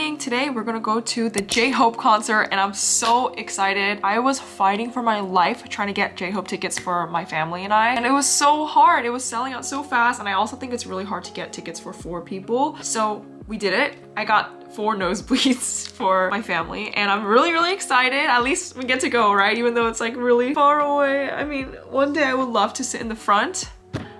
morning. Today we're gonna go to the JHOPE concert and I'm so excited. I was fighting for my life trying to get JHOPE tickets for my family and I, and it was so hard. It was selling out so fast, and I also think it's really hard to get tickets for 4 people. So we did it. I got 4 nosebleeds for my family and I'm really excited. At least we get to go, right? Even though it's like really far away. I mean, one day I would love to sit in the front,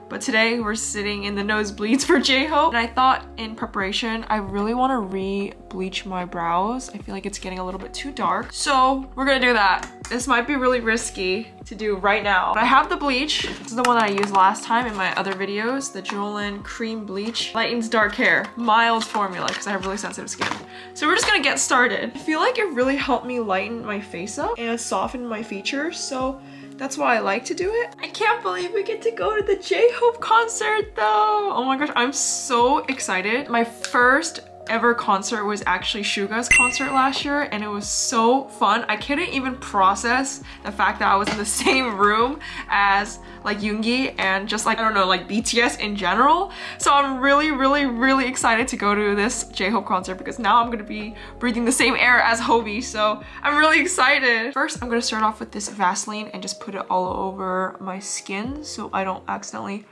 but today we're sitting in the nosebleeds for JHOPE. And I thought in preparation, I really want to re-bleach my brows. I feel like it's getting a little bit too dark. So we're gonna do that. This might be really risky to do right now. But I have the bleach. This is the one I used last time in my other videos. The Jolene Cream Bleach. Lightens dark hair. Mild formula because I have really sensitive skin. So we're just gonna get started. I feel like it really helped me lighten my face up and soften my features. So that's why I like to do it. I can't believe we get to go to the JHOPE concert though. Oh my gosh, I'm so excited. My first ever concert was actually Suga's concert last year and it was so fun. I couldn't even process the fact that I was in the same room as like Yoongi and just like, I don't know, like BTS in general. So I'm really excited to go to this JHOPE concert because now I'm gonna be breathing the same air as Hobi. So I'm really excited. First, I'm gonna start off with this Vaseline and just put it all over my skin so I don't accidentally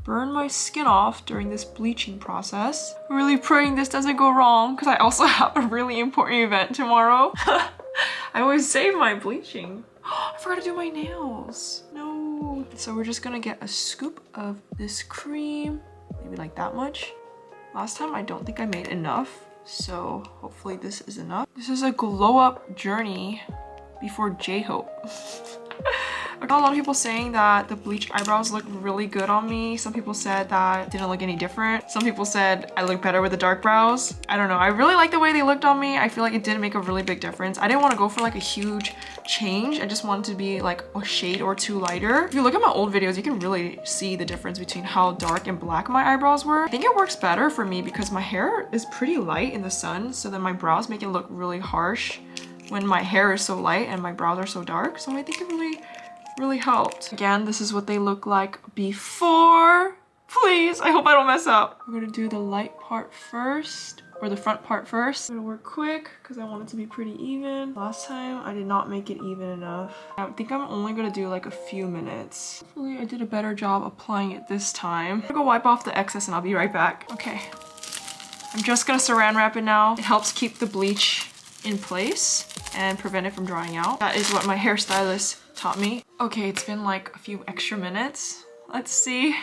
burn my skin off during this bleaching process. I'm really praying this doesn't go wrong because I also have a really important event tomorrow. I always save my bleaching. I forgot to do my nails. No. So we're just gonna get a scoop of this cream, maybe like that much. Last time I don't think I made enough, so hopefully this is enough. This is a glow up journey before JHOPE. I got a lot of people saying that the bleach eyebrows look really good on me. Some people said that it didn't look any different. Some people said I look better with the dark brows. I don't know. I really like the way they looked on me. I feel like it did make a really big difference. I didn't want to go for like a huge change. I just wanted to be like a shade or 2 lighter. If you look at my old videos, you can really see the difference between how dark and black my eyebrows were. I think it works better for me because my hair is pretty light in the sun, so then my brows make it look really harsh when my hair is so light and my brows are so dark. So I think it really helped. Again, this is what they look like before. Please, I hope I don't mess up. We're gonna do the light part first, or the front part first. I'm gonna work quick because I want it to be pretty even. Last time I did not make it even enough. I think I'm only gonna do like a few minutes. Hopefully I did a better job applying it this time. I'm gonna go wipe off the excess and I'll be right back. Okay, I'm just gonna saran wrap it now. It helps keep the bleach in place and prevent it from drying out. That is what my hairstylist taught me. Okay, it's been like a few extra minutes. Let's see.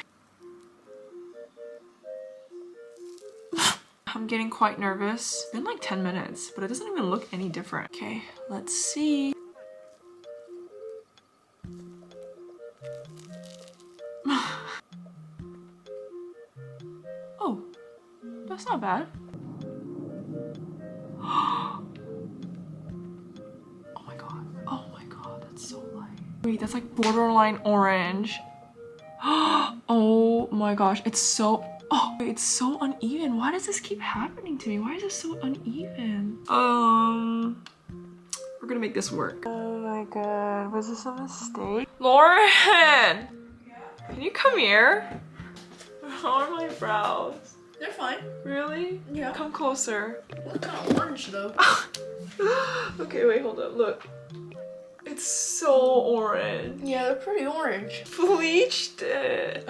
I'm getting quite nervous. It's been like 10 minutes, but it doesn't even look any different. Okay, let's see. Oh, that's not bad. Wait, that's like borderline orange. Oh my gosh, it's so, it's so uneven. Why does this keep happening to me? Why is this so uneven? We're gonna make this work. Oh my god, was this a mistake? Lauren! Yeah? Can you come here? How are my brows? They're fine. Really? Yeah. Come closer. Look kind of orange though. Okay, wait, hold up, look. It's so orange. Yeah, they're pretty orange. Bleached it.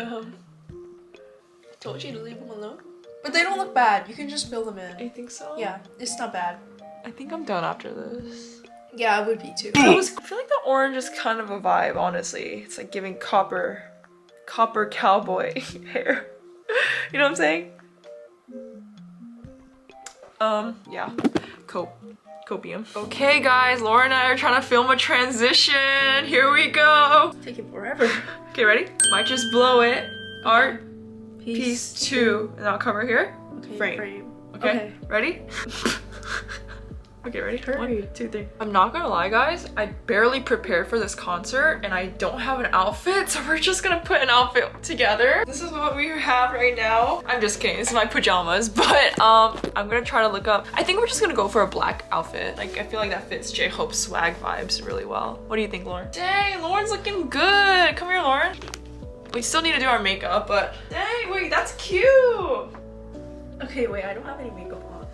Told you to leave them alone. But they don't look bad. You can just fill them in. You think so? Yeah, it's not bad. I think I'm done after this. Yeah, I would be too. I feel like the orange is kind of a vibe, honestly. It's like giving copper cowboy hair. You know what I'm saying? Yeah. Copium. Okay guys, Laura and I are trying to film a transition. Here we go. Taking forever. Okay, ready? Might just blow it. Art, piece 2. And I'll cover here. Okay, frame. Okay. Ready? Okay, ready? Hurry. 1, 2, 3. I'm not gonna lie guys, I barely prepared for this concert and I don't have an outfit, so we're just gonna put an outfit together. This is what we have right now. I'm just kidding, this is my pajamas, but I'm gonna try to look up. I think we're just gonna go for a black outfit. Like, I feel like that fits JHOPE swag vibes really well. What do you think, Lauren? Dang, Lauren's looking good. Come here, Lauren. We still need to do our makeup, but dang, wait, that's cute. Okay, wait, I don't have any makeup on.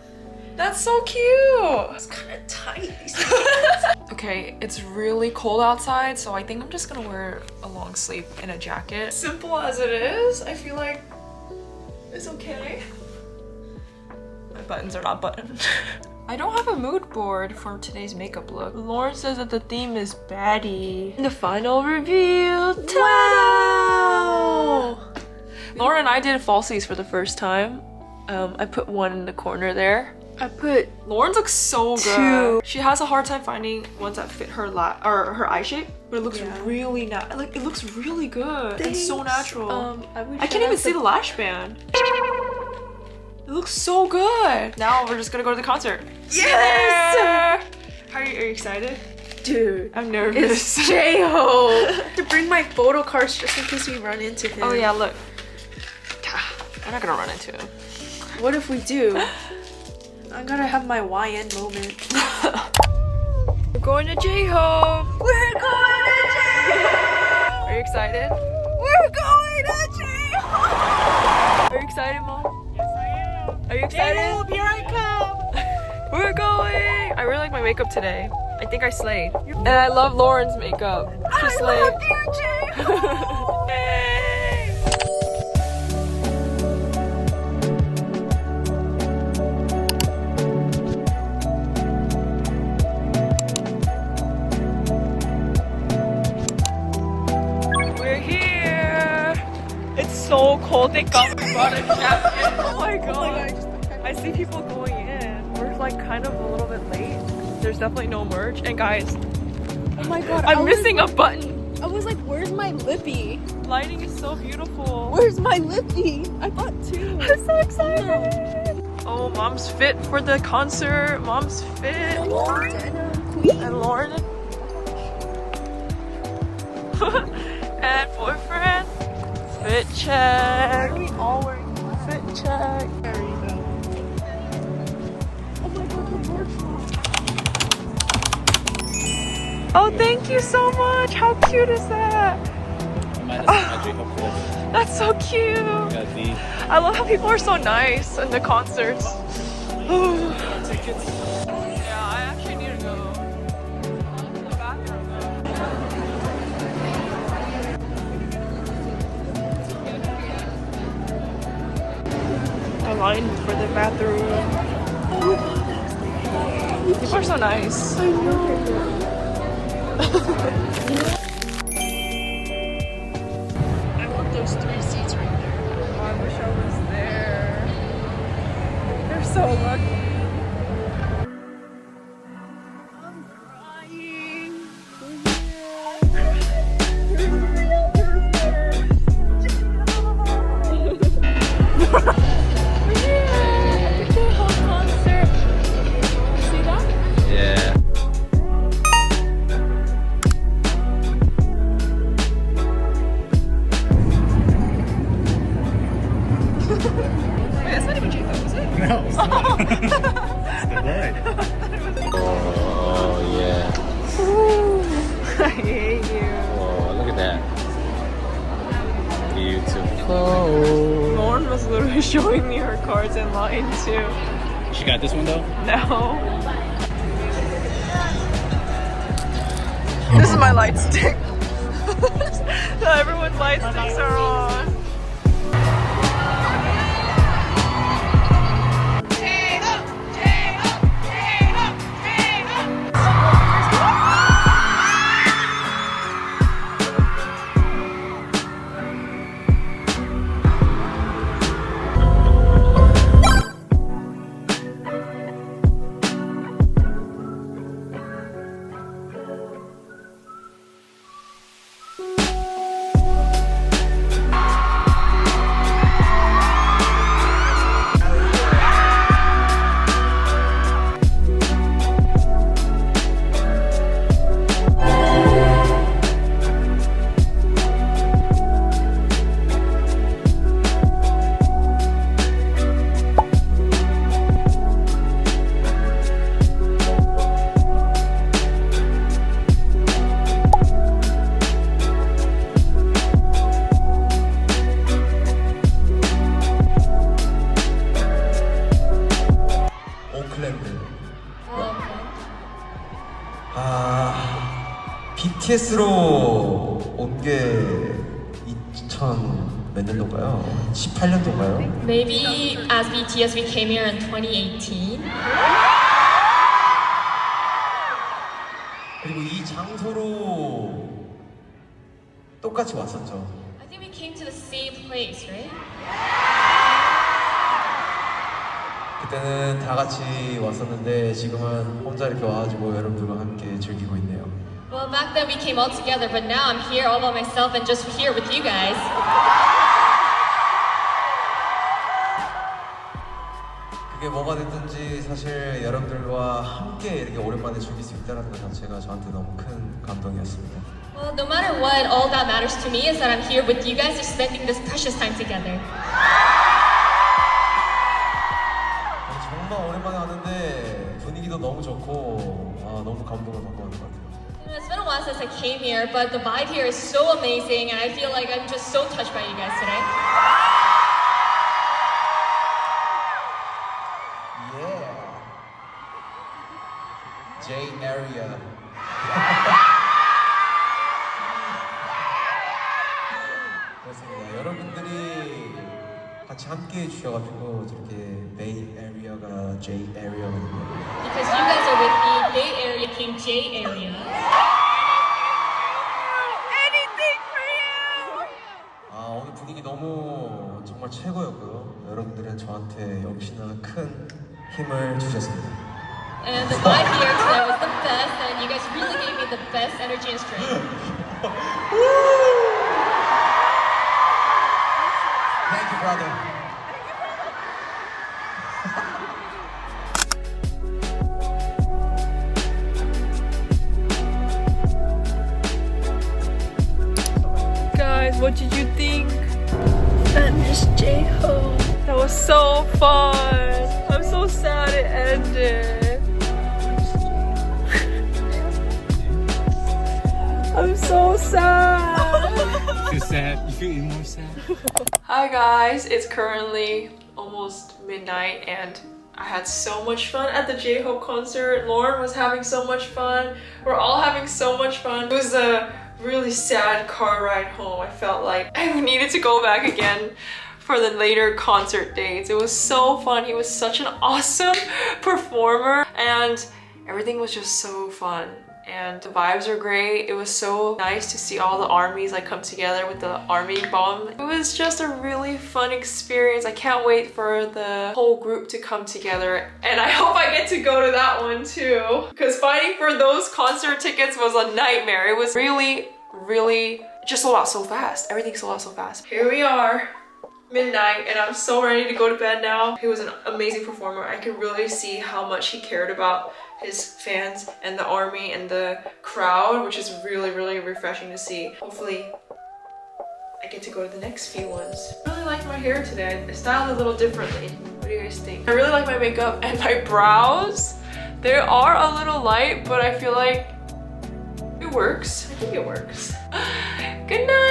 That's so cute. It's kind of tight. Okay, it's really cold outside, so I think I'm just gonna wear a long sleeve and a jacket. Simple as it is, I feel like it's okay. My buttons are not buttoned. I don't have a mood board for today's makeup look. Lauren says that the theme is baddie. The final reveal time! Wow! Lauren and I did falsies for the first time. I put one in the corner there. I put Lauren's looks so good. She has a hard time finding ones that fit her her eye shape, but it looks really like it looks really good and so natural. I can't even see the lash band. It looks so good. Now we're just gonna go to the concert. Yes! Are you excited? Dude, I'm nervous. It's JHOPE. To bring my photo cards just in case we run into him. Oh yeah, look. I'm not gonna run into him. What if we do? I'm gonna have my YN moment. We're going to JHOPE. We're going to JHOPE. Are you excited? We're going to JHOPE. Are you excited, Mom? Yes, I am. Are you excited? JHOPE, here I come. We're going. I really like my makeup today. I think I slayed. And I love Lauren's makeup. She slayed. love you, JHOPE. Yay! So cold, thank God we brought a jacket. Oh my god. I see people going in. We're like kind of a little bit late. There's definitely no merch. And guys, Oh my god. I'm missing a button. I was like, where's my lippy? Lighting is so beautiful. Where's my lippy? I got two. I'm so excited. Oh, Mom's fit for the concert. Mom's fit. Queen. And Lauren. And boyfriend. Fit check. Why are we all wearing Fit check. There you go. Oh my god, the bird. Oh, thank you so much. How cute is that? That's so cute. I love how people are so nice in the concerts. Yeah, I actually need to go to the bathroom though. I lined for the bathroom. People are so nice. I know. I want those 3 seats right there. Oh, I wish I was there. They're so lucky. I'm crying. Yeah. Wait, that's not even JHOPE, is it? No, it's not. It's the ride. Oh, yeah. I hate you. Oh, look at that. Beautiful. Lauren was literally showing me her cards in line too. She got this one though? No. This is my light stick. So everyone's light sticks are on. BTS로 온 게 2000 몇 년도인가요? 18년도인가요? Maybe as BTS we came here in 2018. 그리고 이 장소로 똑같이 왔었죠. I think we came to the same place, right? 그때는 다 같이 왔었는데 지금은 혼자 이렇게 와가지고 여러분들과 함께 즐기고 있네요. Well, back then we came all together, but now I'm here all by myself and just here with you guys. 그게 뭐가 됐든지 사실 여러분들과 함께 이렇게 오랜만에 즐길 수 있다는 것 자체가 저한테 너무 큰 감동이었습니다. Well, no matter what, all that matters to me is that I'm here with you guys, just spending this precious time together. 정말 오랜만에 왔는데 분위기도 너무 좋고 너무 감동을 받고 가는 것 같아요. It's been a while since I came here, but the vibe here is so amazing, and I feel like I'm just so touched by you guys today. Yeah. J area. 그렇습니다. 여러분들이 같이 함께 해주셔가지고 저렇게 Bay Area가 J Area거든요. Because you guys are with me, Bay Area became J Area. 오늘 분위기 너무 정말 최고였고요. 여러분들은 저한테 역시나 큰 힘을 주셨습니다. And the vibe here today was the best, and you guys really gave me the best energy and strength. Thank you, brother. Guys, what did you think? I miss JHOPE. That was so fun. I'm so sad it ended. I'm so sad. Too sad. You feel even more sad? Hi guys, it's currently almost midnight and I had so much fun at the JHOPE concert. Lauren was having so much fun. We're all having so much fun. It was a really sad car ride home. I felt like I needed to go back again for the later concert dates. It was so fun. He was such an awesome performer and everything was just so fun. And the vibes are great. It was so nice to see all the armies like come together with the army bomb. It was just a really fun experience. I can't wait for the whole group to come together. And I hope I get to go to that one too. Because fighting for those concert tickets was a nightmare. It was really just sold out so fast. Everything sold out so fast. Here we are. Midnight and I'm so ready to go to bed now. He was an amazing performer. I could really see how much he cared about his fans and the army and the crowd, which is really refreshing to see. Hopefully I get to go to the next few ones. I really like my hair today. I styled it a little differently. What do you guys think? I really like my makeup and my brows. They are a little light, but I feel like it works. I think it works. Good night!